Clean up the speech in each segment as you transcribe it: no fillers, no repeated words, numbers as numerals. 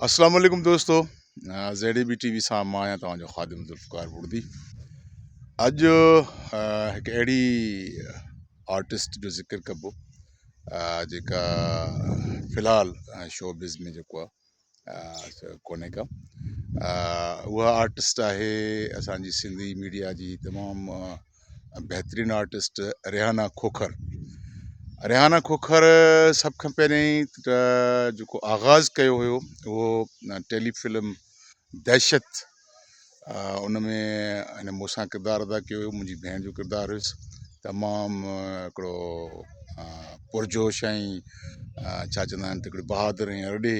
अस्सलाम वालेकुम दोस्तों, ज़ेडबी टीवी सां मां आहियां तव्हांजो ख़ादिम ज़ुल्फ़िकार बुर्दी। अॼु हिकु अहिड़ी आर्टिस्ट जो ज़िक्र कबो जेका फ़िलहालु शोबिज़ में जेको आहे कोन्हे का। उहा आर्टिस्ट आहे असांजी सिंधी मीडिया जी तमामु बहितरीनु आर्टिस्ट रेहाना खोखर। रेहाना खोखर सभ खां पहिरीं त जेको आगाज़ कयो हुयो उहो टेलीफिल्म दहशत उन में हिन मूंसां किरदारु अदा कयो हुयो। मुंहिंजी भेण जो किरदारु हुयुसि। तमामु हिकिड़ो पुरजोश ऐं छा चवंदा आहिनि त हिकिड़ी बहादुर ऐं अॾे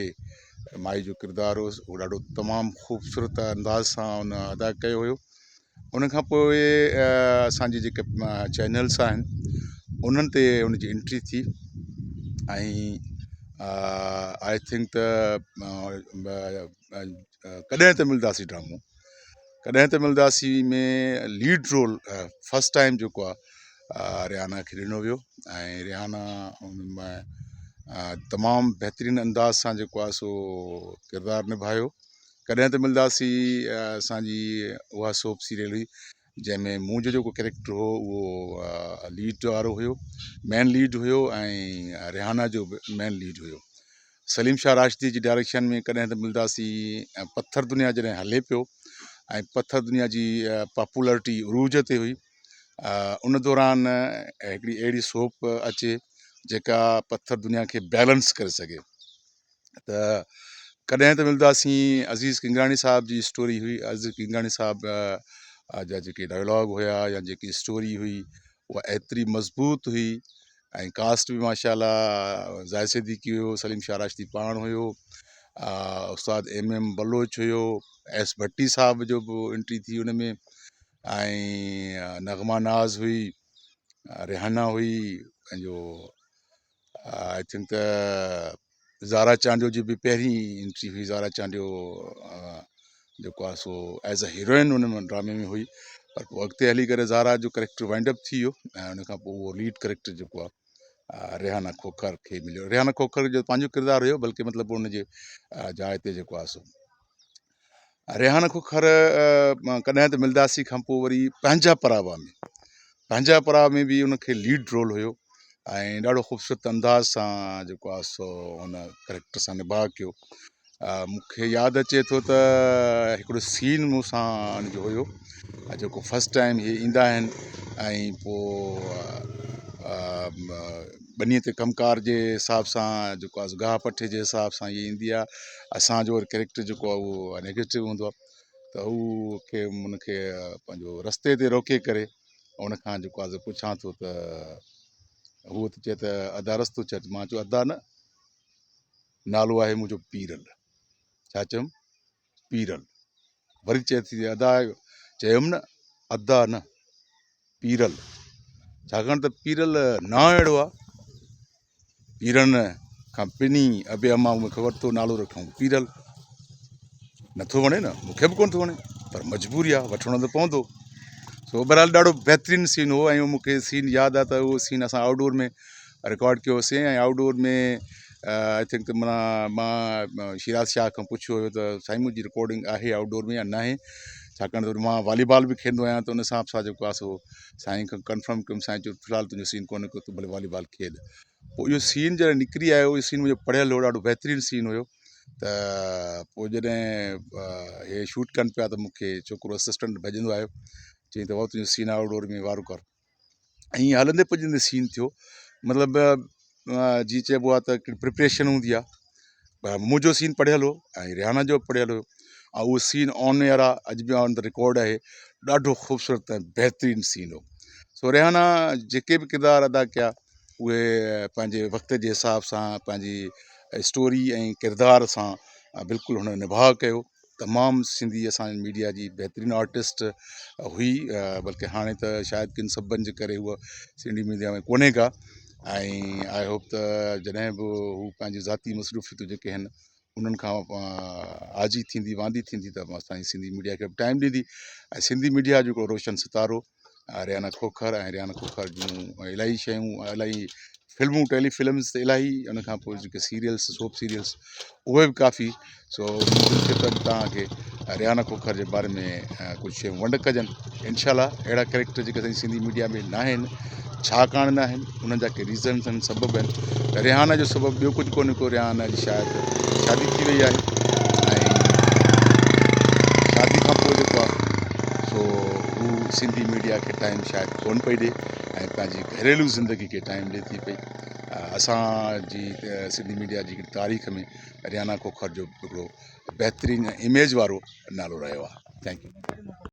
माई जो किरदारु हुयुसि। उहो ॾाढो तमामु ख़ूबसूरत अंदाज़ सां उन अदा कयो हुयो। उन खां पोइ असांजी जेके चैनल्स आहिनि उन्हनि ते उनजी एंट्री थी ऐं आई थिंक त कॾहिं त मिलंदासीं ड्रामो, कॾहिं त मिलंदासीं में लीड रोल फस्ट टाइम जेको आहे रेहाना खे ॾिनो वियो ऐं रेहाना उन में तमामु बहितरीनु अंदाज़ सां जेको आहे सो किरदारु निभायो। कॾहिं त मिलंदासीं असांजी उहा सोप सीरियल हुई जंहिंमें मुंहिंजो जेको कैरेक्टर हो उहो लीड वारो हुयो, मेन लीड हुयो ऐं रेहाना जो बि मेन लीड हुयो। सलीम शाह राशिदी जी डायरेक्शन में कॾहिं त मिलंदासीं पत्थर दुनिया जॾहिं हले पियो ऐं पत्थर दुनिया जी पॉपुलरिटी उरूज ते हुई। उन दौरान हिकिड़ी अहिड़ी सोप अचे जेका पत्थर दुनिया खे बैलेंस करे सघे। त कॾहिं त मिलंदासीं अज़ीज़ किंगराणी साहब जी स्टोरी हुई। अज़ीज़ किंगराणी साहब जा जेके डायलॉग हुया या जेकी स्टोरी हुई उहा एतिरी मज़बूत हुई ऐं कास्ट बि माशाल्लाह ज़ाहि सिद्दीकी हुयो, सलीम शाह राशिदी पाण हुयो, उस्ताद एम बलोच हुयो, एस भट्टी साहब जो बि एंट्री थी उन में ऐं नगमा नाज़ हुई, रेहाना हुई, पंहिंजो आई थिंक त ज़ारा चांडियो जी बि पहिरीं एंट्री हुई। ज़ारा चांडियो जेको आहे सो एज़ अ हीरोइन उन में ड्रामे में हुई, पर पोइ अॻिते हली करे ज़ारा जो करेक्टर वाइंड अप थी वियो ऐं उन खां पोइ उहो लीड करेक्टर जेको आहे रेहाना खोखर खे मिलियो। रेहाना खोखर जो पंहिंजो किरदारु हुयो, बल्कि मतिलबु उनजे जाइ ते जेको आहे सो रेहाना खोखर कॾहिं त मिलंदासीं खां पोइ वरी पंहिंजा परावा में, पंहिंजा परावा में बि उनखे लीड रोल हुयो ऐं ॾाढो ख़ूबसूरत अंदाज़ सां जेको आहे सो हुन करेक्टर सां निभा कयो। मूंखे यादि अचे थो त हिकिड़ो सीन मूंसां जो हुयो जेको फस्ट टाइम इहे ईंदा आहिनि ऐं पोइ बनीअ ते कमकार जे हिसाब सां जेको आहे गाह पठे जे हिसाब सां इहे ईंदी आहे। असांजो वरी कैरेक्टर जेको आहे उहो नेगेटिव हूंदो आहे, त हू खे उनखे पंहिंजो रस्ते ते रोके करे उन खां जेको आहे पुछां थो त हूअ त चए त अदा रस्तो चए, मां चयो अदा न, नालो आहे मुंहिंजो पीरल। छा चयुमि? पीरल। वरी चए थी अदा, चयुमि न अदा न पीरल, छाकाणि त पीरल नालो अहिड़ो आहे, पीरन खां पिनी अबे अमा मूंखे वरितो नालो रखूं पीरल। नथो वणे न, मूंखे बि कोन थो वणे, पर मजबूरी आहे, वठिणो त पवंदो। सो बहरहाल ॾाढो बहितरीनु सीन हो ऐं मूंखे सीन यादि आहे त उहो सीन असां आउटडोर में रिकॉर्ड कयोसीं ऐं आउटडोर में आई थिंक त मां शिराज शाह खां पुछियो हुयो त साईं मुंहिंजी रिकॉर्डिंग आहे आउटडोर में या न आहे, छाकाणि त मां वॉलीबॉल बि खेॾंदो आहियां। त उन हिसाब सां जेको आहे सो साईं खां कंफर्म कयुमि, साईं चयो फ़िलहालु तुंहिंजो सीन कोन्हे को, तूं भले वॉलीबॉल खेॾ। पोइ इहो सीन जॾहिं निकिरी आयो, इहो सीन मुंहिंजो पढ़ियलु हो, ॾाढो बहितरीनु सीन हुयो। त पोइ जॾहिं इहे शूट कनि पिया त मूंखे छोकिरो असिस्टेंट भॼंदो आयो, चई त भाउ तुंहिंजो सीन आउटडोर में वारो कर ऐं ईअं हलंदे पुॼंदे सीन थियो। मतिलबु जीअं चइबो आहे त हिकिड़ी प्रिपरेशन हूंदी आहे। मुंहिंजो सीन पढ़ियलु हो ऐं रेहाना जो पढ़ियलु हुयो ऐं उहो सीन ऑन एयर आहे, अॼु बि ऑन द रिकॉर्ड आहे। ॾाढो ख़ूबसूरत ऐं बहितरीनु सीन हो। सो रेहाना जेके बि किरदार अदा कया उहे पंहिंजे वक़्त जे हिसाब सां पंहिंजी स्टोरी ऐं किरदार सां बिल्कुलु हुन निभा कयो। तमामु सिंधी असांजी मीडिया जी बहितरीनु आर्टिस्ट हुई, बल्कि हाणे त शायदि किन सबबनि जे करे उहा सिंधी मीडिया में कोन्हे का। ऐं आई होप त जॾहिं बि हू पंहिंजी ज़ाती मसरूफ़ियतूं जेके आहिनि उन्हनि खां आजी थींदी वांदी थींदी त असांजी सिंधी मीडिया खे बि टाइम ॾींदी ऐं सिंधी मीडिया जेको रोशन सितारो रेहाना खोखर ऐं रेहाना खोखर जूं इलाही शयूं, इलाही फिल्मूं टेलीफिल्म्स त इलाही, उन खां पोइ जेके सीरियल्स सोप सीरियल्स उहे बि काफ़ी। सो मुंहिंजी त तव्हांखे रिहाना खोखर जे बारे में कुझु शयूं वंड कजनि। इनशाला अहिड़ा कैरेक्टर जेके असांजी सिंधी मीडिया में न आहिनि, छाकाणि न आहिनि, उन्हनि जा के रीज़न्स आहिनि, सबबु आहिनि। रिहाना जो सबबु ॿियो कुझु कोन्हे को, रिहाना जी शायदि शादी थी वई आहे, ऐं शादी खां पोइ जेको आहे सो हू सिंधी मीडिया खे टाइम शायदि कोन पई ॾिए, ऐं पंहिंजी घरेलू ज़िंदगी खे टाइम ॾिए थी पई। असांजी सिंधी मीडिया जी तारीख़ में रिहाना खोखर जो हिकिड़ो बहितरीनु इमेज वारो नालो रहियो आहे। Thank U.